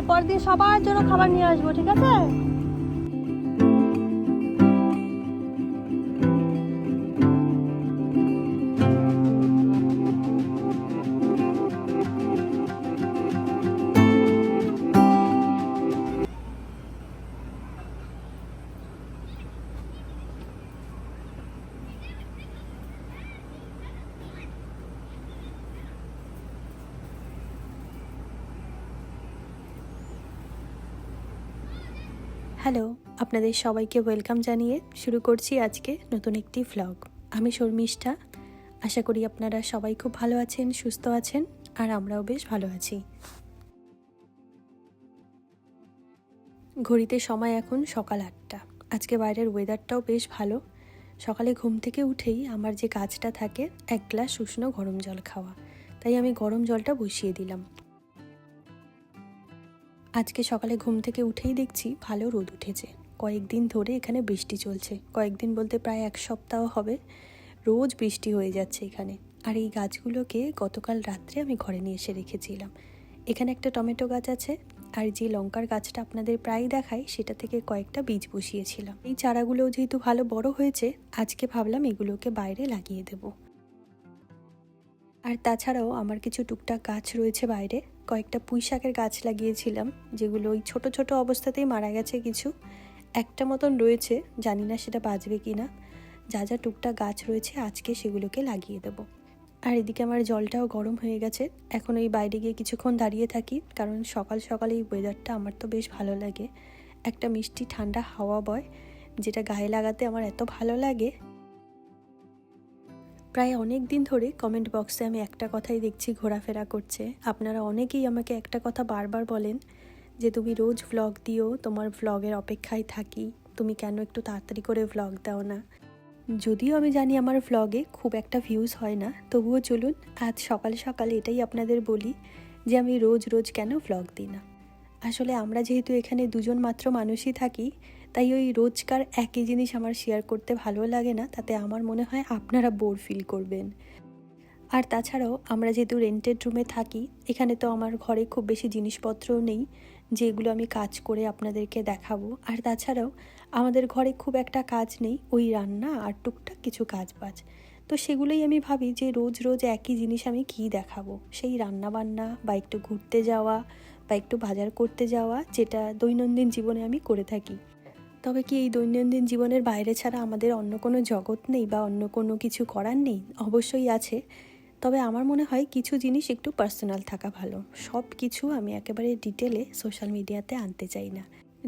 এরপর দিন সবার জন্য খাবার নিয়ে আসবো, ঠিক আছে? হ্যালো, আপনাদের সবাইকে ওয়েলকাম জানিয়ে শুরু করছি আজকে নতুন একটি ভ্লগ। আমি শর্মিষ্ঠা। আশা করি আপনারা সবাই খুব ভালো আছেন, সুস্থ আছেন, আর আমরাও বেশ ভালো আছি। ঘড়িতে সময় এখন সকাল 8টা। আজকে বাইরের ওয়েদারটাও বেশ ভালো। সকালে ঘুম থেকে উঠেই আমার যে কাজটা থাকে 1 গ্লাস উষ্ণ গরম জল খাওয়া, তাই আমি গরম জলটা বসিয়ে দিলাম। আজকে সকালে ঘুম থেকে উঠেই দেখছি ভালো রোদ উঠেছে। কয়েকদিন ধরে এখানে বৃষ্টি চলছে, কয়েকদিন বলতে প্রায় 1 সপ্তাহ হবে রোজ বৃষ্টি হয়ে যাচ্ছে এখানে। আর এই গাছগুলোকে গতকাল রাত্রে আমি ঘরে নিয়ে এসে রেখেছিলাম। এখানে একটা টমেটো গাছ আছে, আর যে লঙ্কার গাছটা আপনাদের প্রায় দেখাই সেটা থেকে কয়েকটা বীজ বসিয়েছিলাম। এই চারাগুলো যেহেতু ভালো বড় হয়েছে, আজকে ভাবলাম এগুলোকে বাইরে লাগিয়ে দেবো। আর তাছাড়াও আমার কিছু টুকটাক গাছ রয়েছে বাইরে। কয়েকটা পুঁই শাকের গাছ লাগিয়েছিলাম, যেগুলো ওই ছোট ছোট অবস্থাতেই মারা গেছে কিছু। একটা মতন রয়েছে, জানি না সেটা বাঁচবে কি না। যা যা টুকটাক গাছ রয়েছে আজকে সেগুলোকে লাগিয়ে দেব। আর এদিকে আমার জলটাও গরম হয়ে গেছে। এখন ওই বাইরে গিয়ে কিছুক্ষণ দাঁড়িয়ে থাকি, কারণ সকাল সকাল এই ওয়েদারটা আমার তো বেশ ভালো লাগে। একটা মিষ্টি ঠান্ডা হাওয়া বয়, যেটা গায়ে লাগাতে আমার এত ভালো লাগে। প্রায় অনেক দিন ধরে কমেন্ট বক্সে আমি একটা কথাই দেখছি ঘোরাফেরা করছে। আপনারা অনেকেই আমাকে একটা কথা বারবার বলেন যে তুমি রোজ ভ্লগ দিও, তোমার ভ্লগের অপেক্ষায় থাকি, তুমি কেন একটু তাড়াতাড়ি করে ভ্লগ দাও না। যদিও আমি জানি আমার ভ্লগে খুব একটা ভিউজ হয় না, তবুও চলুন আজ সকাল সকাল এটাই আপনাদের বলি যে আমি রোজ রোজ কেন ভ্লগ দিই না। আসলে আমরা যেহেতু এখানে দুজন মাত্র মানুষই থাকি, তাই ওই রোজকার একই জিনিস আমার শেয়ার করতে ভালো লাগে না। তাতে আমার মনে হয় আপনারা বোর ফিল করবেন। আর তাছাড়াও আমরা যেহেতু রেন্টেড রুমে থাকি, এখানে তো আমার ঘরে খুব বেশি জিনিসপত্রও নেই যেগুলো আমি কাজ করে আপনাদেরকে দেখাবো। আর তাছাড়াও আমাদের ঘরে খুব একটা কাজ নেই, ওই রান্না আর টুকটাক কিছু কাজ বাজ। তো সেগুলোই আমি ভাবি যে রোজ রোজ একই জিনিস আমি কী দেখাবো, সেই রান্না বান্না বা একটু ঘুরতে যাওয়া বা একটু বাজার করতে যাওয়া, যেটা দৈনন্দিন জীবনে আমি করে থাকি। তবে কি এই দৈনন্দিন জীবনের বাইরে ছাড়া আমাদের অন্য কোনো জগৎ নেই বা অন্য কোনো কিছু করার নেই? অবশ্যই আছে। তবে আমার মনে হয় কিছু জিনিস একটু পার্সোনাল থাকা ভালো। সব কিছু আমি একেবারে ডিটেলে সোশ্যাল মিডিয়াতে আনতে চাই না।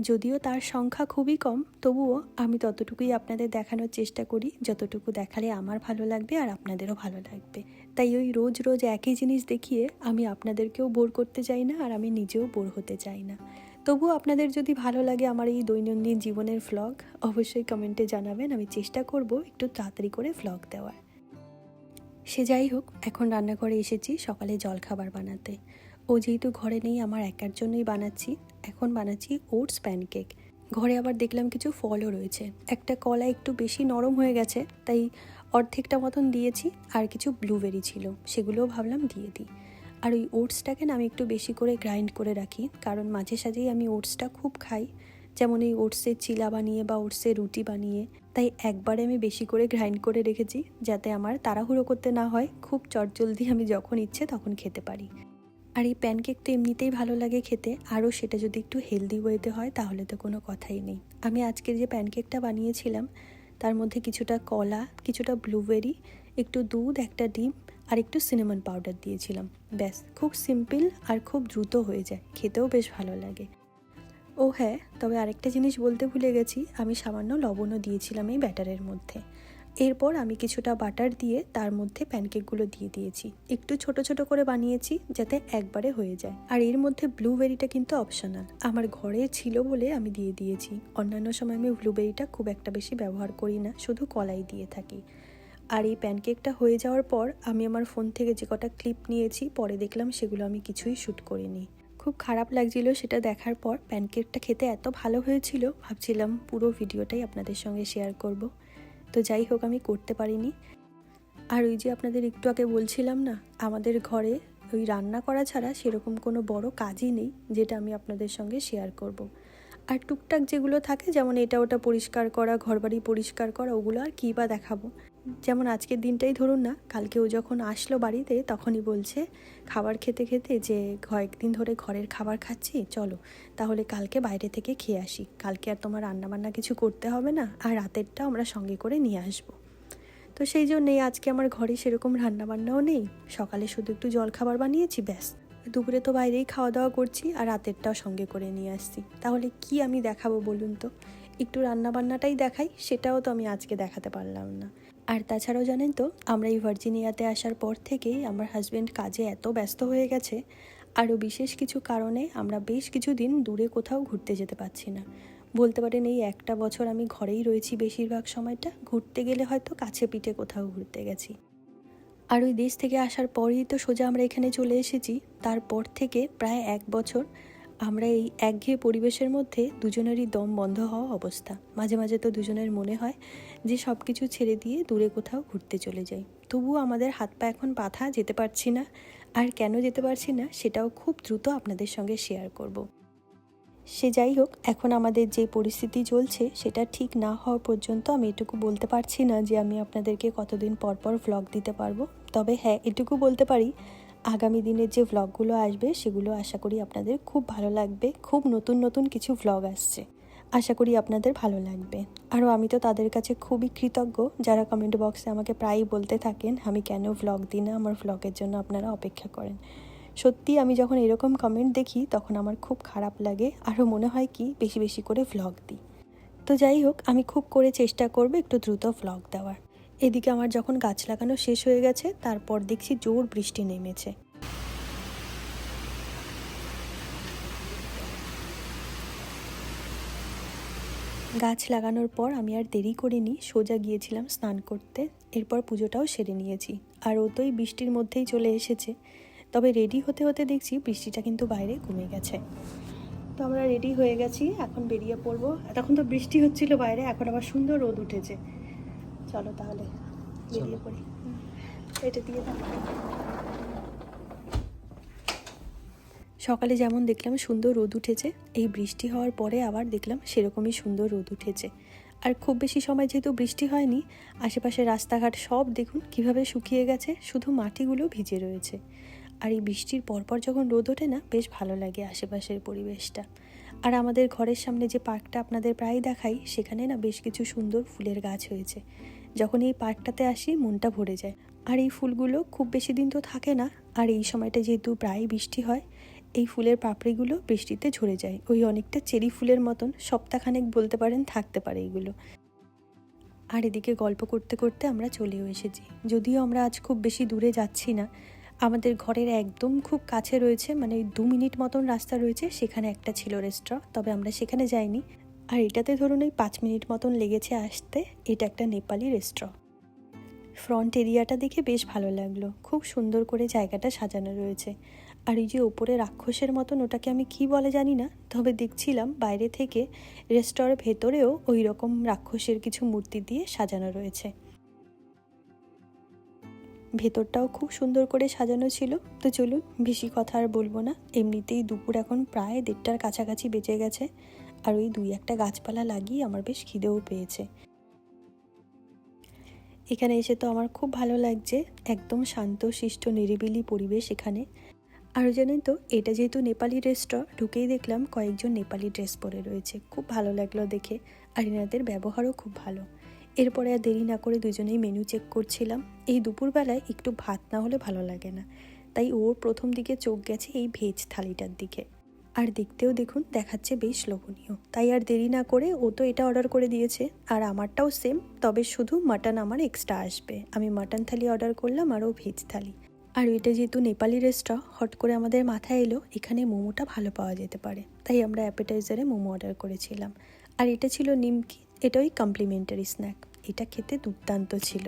যদিও তার সংখ্যা খুবই কম, তবুও আমি ততটুকুই আপনাদের দেখানোর চেষ্টা করি যতটুকু দেখালে আমার ভালো লাগবে আর আপনাদেরও ভালো লাগবে। তাই ওই রোজ রোজ একই জিনিস দেখিয়ে আমি আপনাদেরকেও বোর করতে চাই না, আর আমি নিজেও বোর হতে চাই না। তবুও আপনাদের যদি ভালো লাগে আমার এই দৈনন্দিন জীবনের ভ্লগ, অবশ্যই কমেন্টে জানাবেন। আমি চেষ্টা করব একটু তাড়াতাড়ি করে ভ্লগ দেওয়ার। সে যাই হোক, এখন রান্নাঘরে এসেছি সকালে জলখাবার বানাতে। ও যেহেতু ঘরে নেই, আমার একার জন্যই বানাচ্ছি। এখন বানাচ্ছি ওটস প্যানকেক। ঘরে আবার দেখলাম কিছু ফলও রয়েছে। একটা কলা একটু বেশি নরম হয়ে গেছে, তাই অর্ধেকটা মতন দিয়েছি। আর কিছু ব্লুবেরি ছিল, সেগুলোও ভাবলাম দিয়ে দিই। আর ওই ওটসটাকে না আমি একটু বেশি করে গ্রাইন্ড করে রাখি, কারণ মাঝে সাঝেই আমি ওটসটা খুব খাই, যেমন এই ওটসের চিলা বানিয়ে বা ওটসের রুটি বানিয়ে। তাই একবারে আমি বেশি করে গ্রাইন্ড করে রেখেছি, যাতে আমার তাড়াহুড়ো করতে না হয়, খুব চটজলদি আমি যখন ইচ্ছে তখন খেতে পারি। আর এই প্যানকেক তো এমনিতেই ভালো লাগে খেতে, আরও সেটা যদি একটু হেলদি ওয়েতে হয় তাহলে তো কোনো কথাই নেই। আমি আজকের যে প্যানকেকটা বানিয়েছিলাম তার মধ্যে কিছুটা কলা, কিছুটা ব্লুবেরি, একটু দুধ, একটা ডিম আর একটু সিনামন পাউডার দিয়েছিলাম। ব্যাস, খুব সিম্পল আর খুব দ্রুত হয়ে যায়, খেতেও বেশ ভালো লাগে। ও হ্যাঁ, তবে আরেকটা জিনিস বলতে ভুলে গেছি, আমি সামান্য লবণও দিয়েছিলাম এই ব্যাটারের মধ্যে। এরপর আমি কিছুটা বাটার দিয়ে তার মধ্যে প্যানকেকগুলো দিয়ে দিয়েছি। একটু ছোট ছোট করে বানিয়েছি যাতে একবারে হয়ে যায়। আর এর মধ্যে ব্লুবেরিটা কিন্তু অপশনাল, আমার ঘরে ছিল বলে আমি দিয়ে দিয়েছি। অন্যান্য সময় আমি ব্লুবেরিটা খুব একটা বেশি ব্যবহার করি না, শুধু কলাই দিয়ে থাকি। আর এই প্যানকেকটা হয়ে যাওয়ার পর আমি আমার ফোন থেকে যে কটা ক্লিপ নিয়েছি, পরে দেখলাম সেগুলো আমি কিছুই শ্যুট করিনি। খুব খারাপ লাগছিল সেটা দেখার পর। প্যানকেকটা খেতে এত ভালো হয়েছিল, ভাবছিলাম পুরো ভিডিওটাই আপনাদের সঙ্গে শেয়ার করব। তো যাই হোক, আমি করতে পারিনি। আর ওই যে আপনাদের একটু আগে বলছিলাম না, আমাদের ঘরে ওই রান্না করা ছাড়া সেরকম কোনো বড় কাজই নেই যেটা আমি আপনাদের সঙ্গে শেয়ার করব। আর টুকটাক যেগুলো থাকে, যেমন এটা ওটা পরিষ্কার করা, ঘরবাড়ি পরিষ্কার করা, ওগুলো আর কী বা দেখাবো। যেমন আজকের দিনটাই ধরুন না, কালকে ও যখন আসলো বাড়িতে তখনই বলছে খাবার খেতে খেতে যে কয়েকদিন ধরে ঘরের খাবার খাচ্ছি, চলো তাহলে কালকে বাইরে থেকে খেয়ে আসি, কালকে আর তোমার রান্নাবান্না কিছু করতে হবে না, আর রাতেরটা আমরা সঙ্গে করে নিয়ে আসবো। তো সেই জন্যেই আজকে আমার ঘরে সেরকম রান্নাবান্নাও নেই, সকালে শুধু একটু জলখাবার বানিয়েছি, ব্যাস। দুপুরে তো বাইরেই খাওয়া দাওয়া করছি, আর রাতেরটাও সঙ্গে করে নিয়ে আসছি। তাহলে কি আমি দেখাবো বলুন তো? একটু রান্নাবান্নাটাই দেখাই, সেটাও তো আমি আজকে দেখাতে পারলাম না। আর তাছাড়াও জানেন তো, আমরা এই ভার্জিনিয়াতে আসার পর থেকেই আমার হাজব্যান্ড কাজে এত ব্যস্ত হয়ে গেছে, আরও বিশেষ কিছু কারণে আমরা বেশ কিছুদিন দূরে কোথাও ঘুরতে যেতে পারছি না। বলতে পারেন এই একটা বছর আমি ঘরেই রয়েছি বেশিরভাগ সময়টা, ঘুরতে গেলে হয়তো কাছে পিঠে কোথাও ঘুরতে গেছি। আর ওই দেশ থেকে আসার পরেই তো সোজা আমরা এখানে চলে এসেছি। তারপর থেকে প্রায় 1 বছর আমরা এই একঘেয়ে পরিবেশের মধ্যে দুজনেরই দম বন্ধ হওয়া অবস্থা। মাঝে মাঝে তো দুজনের মনে হয় যে সব কিছু ছেড়ে দিয়ে দূরে কোথাও ঘুরতে চলে যাই। তবুও আমাদের হাত পা এখন বাঁধা, যেতে পারছি না। আর কেন যেতে পারছি না সেটাও খুব দ্রুত আপনাদের সঙ্গে শেয়ার করব। সে যাই হোক, এখন আমাদের যে পরিস্থিতি চলছে সেটা ঠিক না হওয়া পর্যন্ত আমি এটুকু বলতে পারছি না যে আমি আপনাদেরকে কতদিন পর পর ভ্লগ দিতে পারবো। তবে হ্যাঁ, এটুকু বলতে পারি, আগামী দিনের যে ভ্লগগুলো আসবে সেগুলো আশা করি আপনাদের খুব ভালো লাগবে। খুব নতুন নতুন কিছু ভ্লগ আসছে, আশা করি আপনাদের ভালো লাগবে। আরও আমি তো তাদের কাছে খুবই কৃতজ্ঞ যারা কমেন্ট বক্সে আমাকে প্রায়ই বলতে থাকেন আমি কেন ভ্লগ দিই না, আমার ভ্লগের জন্য আপনারা অপেক্ষা করেন। সত্যি আমি যখন এরকম কমেন্ট দেখি তখন আমার খুব খারাপ লাগে, আরও মনে হয় কি বেশি বেশি করে ভ্লগ দিই। তো যাই হোক, আমি খুব করে চেষ্টা করব একটু দ্রুত ভ্লগ দেওয়ার। এদিকে আমার যখন গাছ লাগানো শেষ হয়ে গেছে, তারপর দেখছি জোর বৃষ্টি নেমেছে। গাছ লাগানোর পর আমি আর দেরি করিনি, সোজা গিয়েছিলাম স্নান করতে। এরপর পুজোটাও সেরে নিয়েছি। আর ও তো এই বৃষ্টির মধ্যেই চলে এসেছে। তবে রেডি হতে হতে দেখছি বৃষ্টিটা কিন্তু বাইরে কমে গেছে। তো আমরা রেডি হয়ে গেছি, এখন বেরিয়ে পড়বো। তখন তো বৃষ্টি হচ্ছিল বাইরে, এখন আবার সুন্দর রোদ উঠেছে। চলো তাহলে বেরিয়ে পড়ি। এটা দিয়ে দাও। সকালে যেমন দেখলাম সুন্দর রোদ উঠেছে, এই বৃষ্টি হওয়ার পরে আবার দেখলাম সেরকমই সুন্দর রোদ উঠেছে। আর খুব বেশি সময় যেহেতু বৃষ্টি হয়নি, আশেপাশে রাস্তাঘাট সব দেখুন কিভাবে শুকিয়ে গেছে, শুধু মাটিগুলো ভিজে রয়েছে। আর এই বৃষ্টির পরপর যখন রোদ ওঠে না, বেশ ভালো লাগে আশেপাশের পরিবেশটা। আর আমাদের ঘরের সামনে যে পার্কটা আপনাদের প্রায় দেখাই, সেখানে না বেশ কিছু সুন্দর ফুলের গাছ হয়েছে। যখন এই পার্কটাতে আসি মনটা ভরে যায়। আর এই ফুলগুলো খুব বেশি দিন তো থাকে না, আর এই সময়টা যেহেতু প্রায় বৃষ্টি হয়, এই ফুলের পাপড়িগুলো বৃষ্টিতে ঝরে যায়, ওই অনেকটা চেরি ফুলের মতন সপ্তাহখানেক বলতে পারেন থাকতে পারে এগুলো। আর এদিকে গল্প করতে করতে আমরা চলেও এসেছি। যদিও আমরা আজ খুব বেশি দূরে যাচ্ছি না, আমাদের ঘরের একদম খুব কাছে রয়েছে, মানে 2 মিনিট মতন রাস্তা রয়েছে, সেখানে একটা ছিল রেস্টুরেন্ট, তবে আমরা সেখানে যাইনি। আর এটাতে ধরুন ওই 5 মিনিট মতন লেগেছে আসতে। এটা একটা নেপালি রেস্টুরেন্ট। ফ্রন্ট এরিয়াটা দেখে বেশ ভালো লাগলো, খুব সুন্দর করে জায়গাটা সাজানো রয়েছে। আর এই যে ওপরে রাক্ষসের মতন, ওটাকে আমি কি বলে জানি না, তবে দেখছিলাম বাইরে থেকে রেস্টুরেন্টের ভেতরেও ওই রকম রাক্ষসের কিছু মূর্তি দিয়ে সাজানো রয়েছে। ভেতরটাও খুব সুন্দর করে সাজানো ছিল। তো চলুন, বেশি কথা আর বলবো না, এমনিতেই দুপুর এখন প্রায় 1:30টার কাছাকাছি বেজে গেছে। আর ওই 2-1টা গাছপালা লাগিয়ে আমার বেশ খিদেও পেয়েছে। এখানে এসে তো আমার খুব ভালো লাগছে, একদম শান্ত শিষ্ট নিরিবিলি পরিবেশ এখানে। আরও জানেন তো, এটা যেহেতু নেপালি রেস্টুরেন্ট, ঢুকেই দেখলাম কয়েকজন নেপালি ড্রেস পরে রয়েছে, খুব ভালো লাগলো দেখে। আর এনাদের ব্যবহারও খুব ভালো। এরপরে আর দেরি না করে দুজনেই মেনু চেক করছিলাম। এই দুপুরবেলায় একটু ভাত না হলে ভালো লাগে না, তাই ওর প্রথম দিকে চোখ গেছে এই ভেজ থালিটার দিকে। আর দেখতেও দেখুন দেখাচ্ছে বেশ লোভনীয়, তাই আর দেরি না করে ও তো এটা অর্ডার করে দিয়েছে। আর আমারটাও সেম, তবে শুধু মাটন আমার এক্সট্রা আসবে। আমি মাটন থালি অর্ডার করলাম, আর ও ভেজ থালি। আর এটা যেহেতু নেপালি রেস্টুরেন্ট, হট করে আমাদের মাথায় এলো এখানে মোমোটা ভালো পাওয়া যেতে পারে, তাই আমরা অ্যাপেটাইজারে মোমো অর্ডার করেছিলাম। আর এটা ছিল নিমকি, এটা ওই কমপ্লিমেন্টারি স্ন্যাক। এটা খেতে দুর্দান্ত ছিল।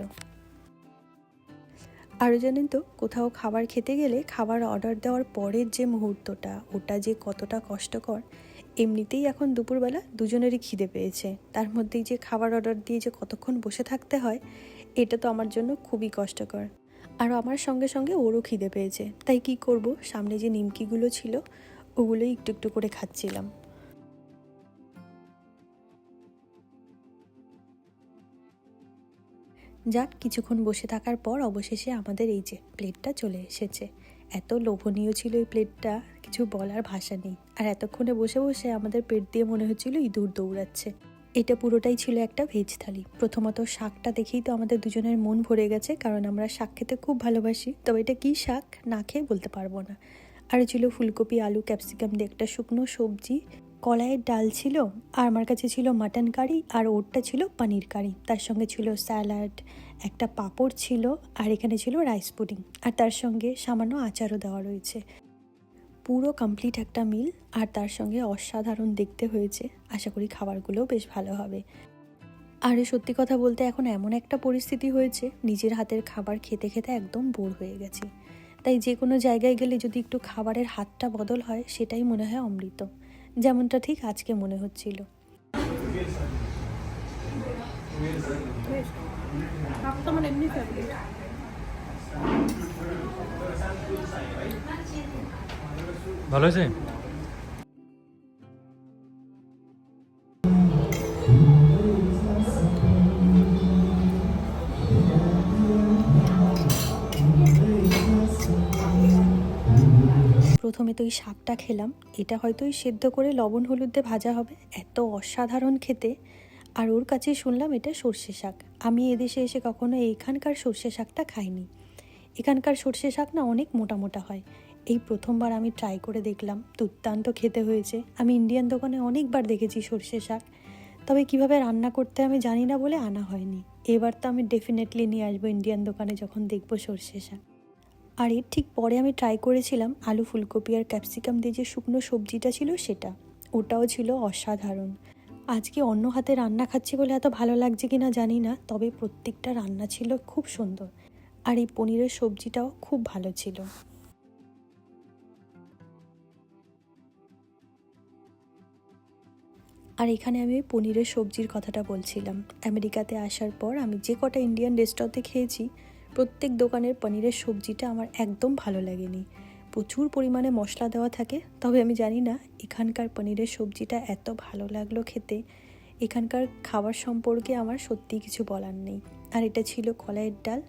আরও জানেন তো, কোথাও খাবার খেতে গেলে খাবার অর্ডার দেওয়ার পরের যে মুহূর্তটা, ওটা যে কতটা কষ্টকর। এমনিতেই এখন দুপুরবেলা দুজনেরই খিদে পেয়েছে, তার মধ্যেই যে খাবার অর্ডার দিয়ে যে কতক্ষণ বসে থাকতে হয়, এটা তো আমার জন্য খুবই কষ্টকর। আর আমার সঙ্গে সঙ্গে ওরও খিদে পেয়েছে, তাই কি করব, সামনে যে নিমকিগুলো ছিল ওগুলোই একটু একটু করে খাচ্ছিলাম। যাক, কিছুক্ষণ বসে থাকার পর অবশেষে আমাদের এই যে প্লেটটা চলে এসেছে। এত লোভনীয় ছিল এই প্লেটটা, কিছু বলার ভাষা নেই। আর এতক্ষণে বসে বসে আমাদের পেট দিয়ে মনে হচ্ছিল ইঁদুর দৌড়াচ্ছে। এটা পুরোটাই ছিল একটা ভেজ থালি। প্রথমত শাকটা দেখেই তো আমাদের দুজনের মন ভরে গেছে, কারণ আমরা শাক খেতে খুব ভালোবাসি। তবে এটা কি শাক না খেয়ে বলতে পারবো না। আর ছিল ফুলকপি, আলু, ক্যাপসিকাম দিয়ে একটা শুকনো সবজি, কলাইয়ের ডাল ছিল, আর আমার কাছে ছিল মাটন কারি, আর ওরটা ছিল পনির কারি। তার সঙ্গে ছিল স্যালাড, একটা পাঁপড় ছিল, আর এখানে ছিল রাইস পুডিং, আর তার সঙ্গে সামান্য আচারও দেওয়া রয়েছে। পুরো কমপ্লিট একটা মিল, আর তার সঙ্গে অসাধারণ দেখতে হয়েছে। আশা করি খাবারগুলোও বেশ ভালো হবে। আর সত্যি কথা বলতে এখন এমন একটা পরিস্থিতি হয়েছে, নিজের হাতের খাবার খেতে খেতে একদম বোর হয়ে গেছি। তাই যে কোনো জায়গায় গেলে যদি একটু খাবারের হাতটা বদল হয়, সেটাই মনে হয় অমৃত, যেমনটা ঠিক আজকে মনে হচ্ছিল। ভালো হয়েছে। প্রথমে তো এই শাকটা খেলাম, এটা হয়তো ওই সেদ্ধ করে লবণ হলুদ দিয়ে ভাজা হবে, এত অসাধারণ খেতে। আর ওর কাছে শুনলাম এটা সর্ষে শাক। আমি এদেশে এসে কখনো এইখানকার সর্ষে শাকটা খাইনি। এখানকার সর্ষে শাক না অনেক মোটা মোটা হয়। এই প্রথমবার আমি ট্রাই করে দেখলাম, দুর্দান্ত খেতে হয়েছে। আমি ইন্ডিয়ান দোকানে অনেকবার দেখেছি সর্ষে শাক, তবে কিভাবে রান্না করতে আমি জানি না বলে আনা হয়নি। এবার তো আমি ডেফিনেটলি নিয়ে আসবো ইন্ডিয়ান দোকানে যখন দেখবো সর্ষে শাক। আর এর ঠিক পরে আমি ট্রাই করেছিলাম আলু, ফুলকপি আর ক্যাপসিকাম দিয়ে যে শুকনো সবজিটা ছিল সেটা, ওটাও ছিল অসাধারণ। আজকে অন্য হাতে রান্না খাচ্ছি বলে এত ভালো লাগছে কিনা জানি না, তবে প্রত্যেকটা রান্না ছিল খুব সুন্দর। আর এই পনিরের সবজিটাও খুব ভালো ছিল। আর এখানে আমি ওই পনিরের সবজির কথাটা বলছিলাম। আমেরিকাতে আসার পর আমি যে কটা ইন্ডিয়ান রেস্টুরেন্টে খেয়েছি, প্রত্যেক দোকানের পনিরের সবজিটা আমার একদম ভালো লাগেনি। প্রচুর পরিমাণে মশলা দেওয়া থাকে, তবে আমি জানি না এখানকার পনিরের সবজিটা এত ভালো লাগলো খেতে। এখানকার খাবার সম্পর্কে আমার সত্যিই কিছু বলার নেই। আর এটা ছিল কলাইয়ের ডাল।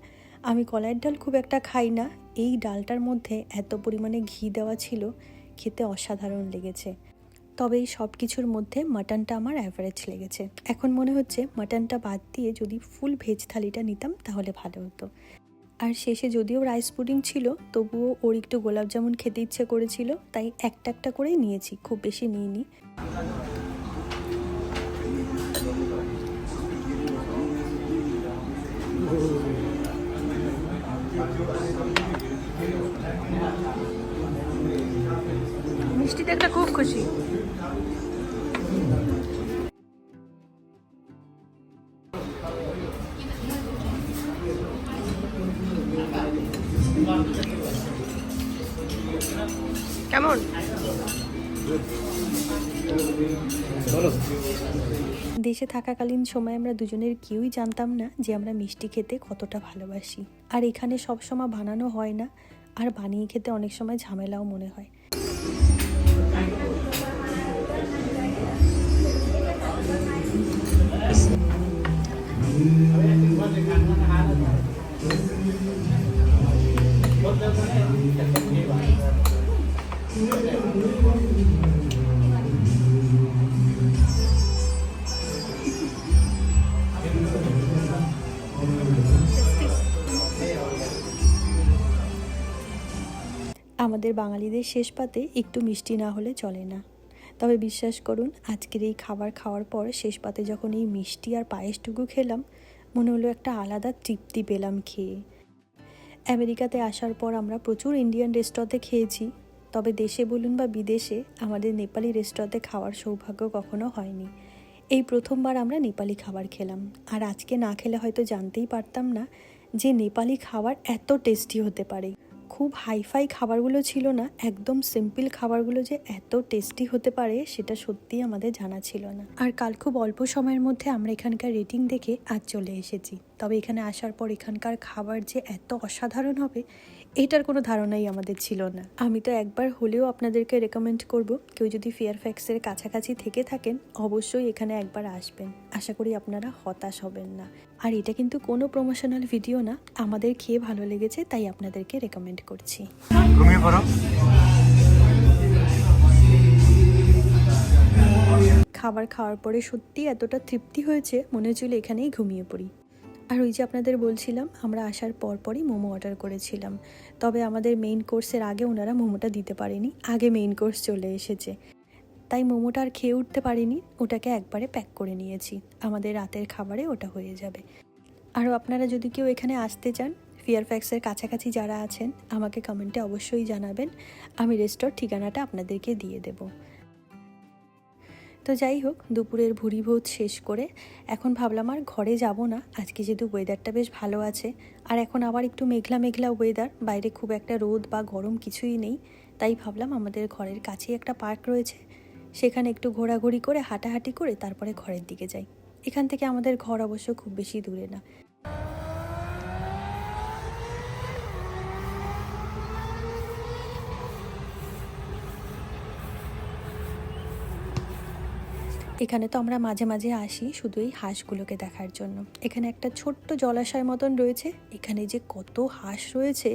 আমি কলাইয়ের ডাল খুব একটা খাই না, এই ডালটার মধ্যে এত পরিমাণে ঘি দেওয়া ছিল, খেতে অসাধারণ লেগেছে। তবে এই সব কিছুর মধ্যে মাটনটা আমার অ্যাভারেজ লেগেছে। এখন মনে হচ্ছে মাটনটা বাদ দিয়ে যদি ফুল ভেজ থালিটা নিতাম তাহলে ভালো হতো। আর শেষে যদিও রাইস পুডিং ছিল, তবুও ওর একটু গোলাপ জামুন খেতে ইচ্ছে করেছিল, তাই একটা একটা করেই নিয়েছি, খুব বেশি নিইনি। মিষ্টিতে একটা খুব খুশি। কেমন? দেশে থাকাকালীন সময় আমরা দুজনের কেউই জানতাম না যে আমরা মিষ্টি খেতে কতটা ভালোবাসি। আর এখানে সবসময় বানানো হয় না, আর বানিয়ে খেতে অনেক সময় ঝামেলাও মনে হয়। আমাদের বাঙালিদের শেষ পাতে একটু মিষ্টি না হলে চলে না। তবে বিশ্বাস করুন, আজকের এই খাবার খাওয়ার পর শেষ পাতে যখন এই মিষ্টি আর পায়েসটুকু খেলাম, মনে হলো একটা আলাদা তৃপ্তি পেলাম খেয়ে। আমেরিকাতে আসার পর আমরা প্রচুর ইন্ডিয়ান রেস্টুরেন্টে খেয়েছি, তবে দেশে বলুন বা বিদেশে আমাদের নেপালি রেস্টুরেন্টে খাওয়ার সৌভাগ্য কখনো হয়নি। এই প্রথমবার আমরা নেপালি খাবার খেলাম, আর আজকে না খেলে হয়তো জানতেই পারতাম না যে নেপালি খাবার এত টেস্টি হতে পারে। খুব হাইফাই খাবারগুলো ছিল না, একদম সিম্পল খাবারগুলো যে এত টেস্টি হতে পারে সেটা সত্যিই আমাদের জানা ছিল না। আর কাল খুব অল্প সময়ের মধ্যে আমরা এখানকার রেটিং দেখে আজ চলে এসেছি। তবে এখানে আসার পর এখানকার খাবার যে এত অসাধারণ হবে এটার কোনো ধারণাই আমাদের ছিল না। আমি তো একবার হলেও আপনাদেরকে রেকমেন্ড করব, কেউ যদি ফেয়ারফ্যাক্সের কাছাকাছি থেকে থাকেন অবশ্যই এখানে একবার আসবেন। আশা করি আপনারা হতাশ হবেন না। আর এটা কিন্তু কোনো প্রমোশনাল ভিডিও না, আমাদের খেয়ে ভালো লেগেছে তাই আপনাদেরকে রেকমেন্ড করছি। ঘুমিয়ে পড়ো। খাবার খাওয়ার পরে সত্যি এতটা তৃপ্তি হয়েছে মনে হচ্ছিল এখানেই ঘুমিয়ে পড়ি। আর ওই যে আপনাদের বলছিলাম আমরা আসার পরই মোমো অর্ডার করেছিলাম, তবে আমাদের মেইন কোর্সের আগে ওনারা মোমোটা দিতে পারেনি, আগে মেইন কোর্স চলে এসেছে, তাই মোমোটা আর খেয়ে উঠতে পারিনি, ওটাকে একবারে প্যাক করে নিয়েছি, আমাদের রাতের খাবারে ওটা হয়ে যাবে। আরও আপনারা যদি কেউ এখানে আসতে চান, ফেয়ারফ্যাক্সের কাছাকাছি যারা আছেন আমাকে কমেন্টে অবশ্যই জানাবেন, আমি রেস্টোর ঠিকানাটা আপনাদেরকে দিয়ে দেব। তো যাই হোক, দুপুরের ভুরিভোজ শেষ করে এখন ভাবলাম আর ঘরে যাব না, আজকে যেহেতু ওয়েদারটা বেশ ভালো আছে আর এখন আবার একটু মেঘলা মেঘলা ওয়েদার, বাইরে খুব একটা রোদ বা গরম কিছুই নেই, তাই ভাবলাম আমাদের ঘরের কাছেই একটা পার্ক রয়েছে, সেখানে একটু ঘোরাঘুরি করে হাঁটাহাঁটি করে তারপরে ঘরের দিকে যাই। এখান থেকে আমাদের ঘর অবশ্য খুব বেশি দূরে না। এখানে তো আমরা মাঝে মাঝে আসি শুধু এই হাঁসগুলোকে দেখার জন্য। এখানে একটা ছোট্ট জলাশয় মতন রয়েছে, এখানে যে কত হাঁস রয়েছে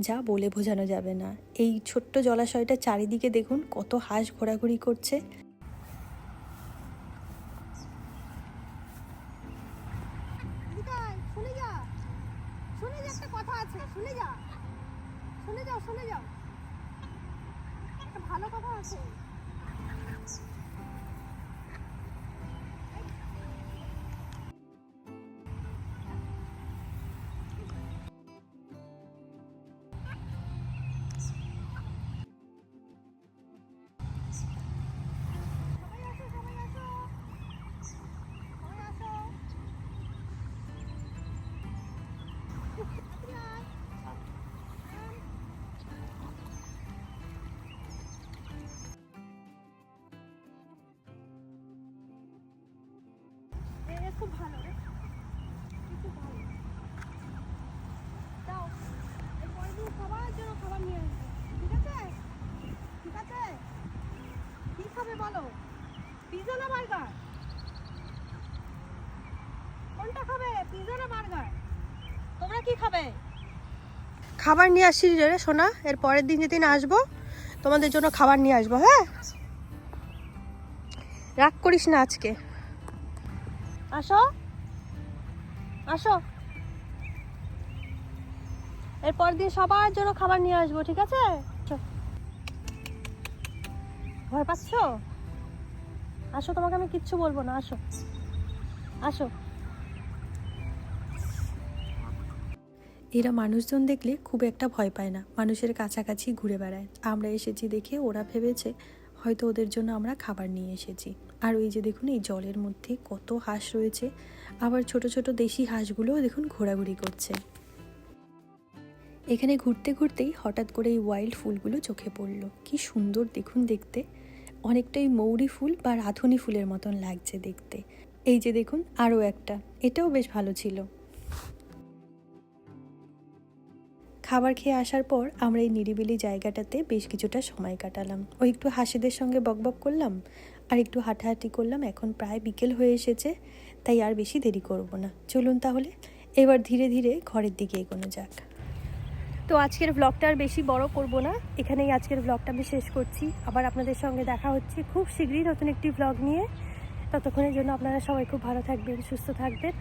যা বলে বোঝানো যাবে না। এই ছোট্ট জলাশয়টা চারিদিকে দেখুন কত হাঁস ঘোরাঘুরি করছে। ভালো কথা আছে। খুব ভালো রে, খুব ভালো। যাও, এই পরের দিন সবার জন্য খাবার নিয়ে আসবে, ঠিক আছে? ঠিক আছে, কি খাবে বলো? পিৎজা না বার্গার? কোনটা খাবে, পিৎজা না বার্গার? তোমরা কি খাবে? খাবার নিয়ে আসছি রে সোনা, এর পরের দিন যেদিন আসবো তোমাদের জন্য খাবার নিয়ে আসবো। হ্যাঁ, রাগ করিস না আজকে। আসো আসো, এরপর দিন সবার জন্য খাবার নিয়ে আসবো, ঠিক আছে? ভয় পাচ্ছ? আসো, তোমাকে আমি কিচ্ছু বলবো না, আসো আসো। এরা মানুষজন দেখলে খুব একটা ভয় পায় না, মানুষের কাছাকাছি ঘুরে বেড়ায়। আমরা এসেছি দেখে ওরা ভেবেছে হয়তো ওদের জন্য আমরা খাবার নিয়ে এসেছি। আর ওই যে দেখুন এই জলের মধ্যে কত হাঁস রয়েছে, আবার ছোট ছোট দেশি হাঁসগুলোও দেখুন ঘোরাঘুরি করছে। এখানে ঘুরতে ঘুরতেই হঠাৎ করে এই ওয়াইল্ড ফুলগুলো চোখে পড়লো, কি সুন্দর দেখুন দেখতে, অনেকটাই মৌরি ফুল বা রাধুনি ফুলের মতন লাগছে দেখতে। এই যে দেখুন আরও একটা, এটাও বেশ ভালো ছিল। খাবার খেয়ে আসার পর আমরা এই নিরিবিলি জায়গাটাতে বেশ কিছুটা সময় কাটালাম, ওই একটু হাসিদের সঙ্গে বকবক করলাম আর একটু হাঁটাহাঁটি করলাম। এখন প্রায় বিকেল হয়ে এসেছে, তাই আর বেশি দেরি করব না, চলুন তাহলে এবার ধীরে ধীরে ঘরের দিকে এগোনো যাক। তো আজকের ব্লগটা আর বেশি বড় করব না, এখানেই আজকের ব্লগটা আমি শেষ করছি। আবার আপনাদের সঙ্গে দেখা হচ্ছে খুব শীঘ্রই নতুন একটি ব্লগ নিয়ে। ততক্ষণের জন্য আপনারা সবাই খুব ভালো থাকবেন, সুস্থ থাকবেন।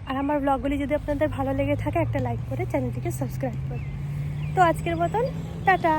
আর আমার ব্লগগুলি যদি আপনাদের ভালো লেগে থাকে একটা লাইক করে চ্যানেলটিকে সাবস্ক্রাইব করুন। তো আজকের মতন টাটা।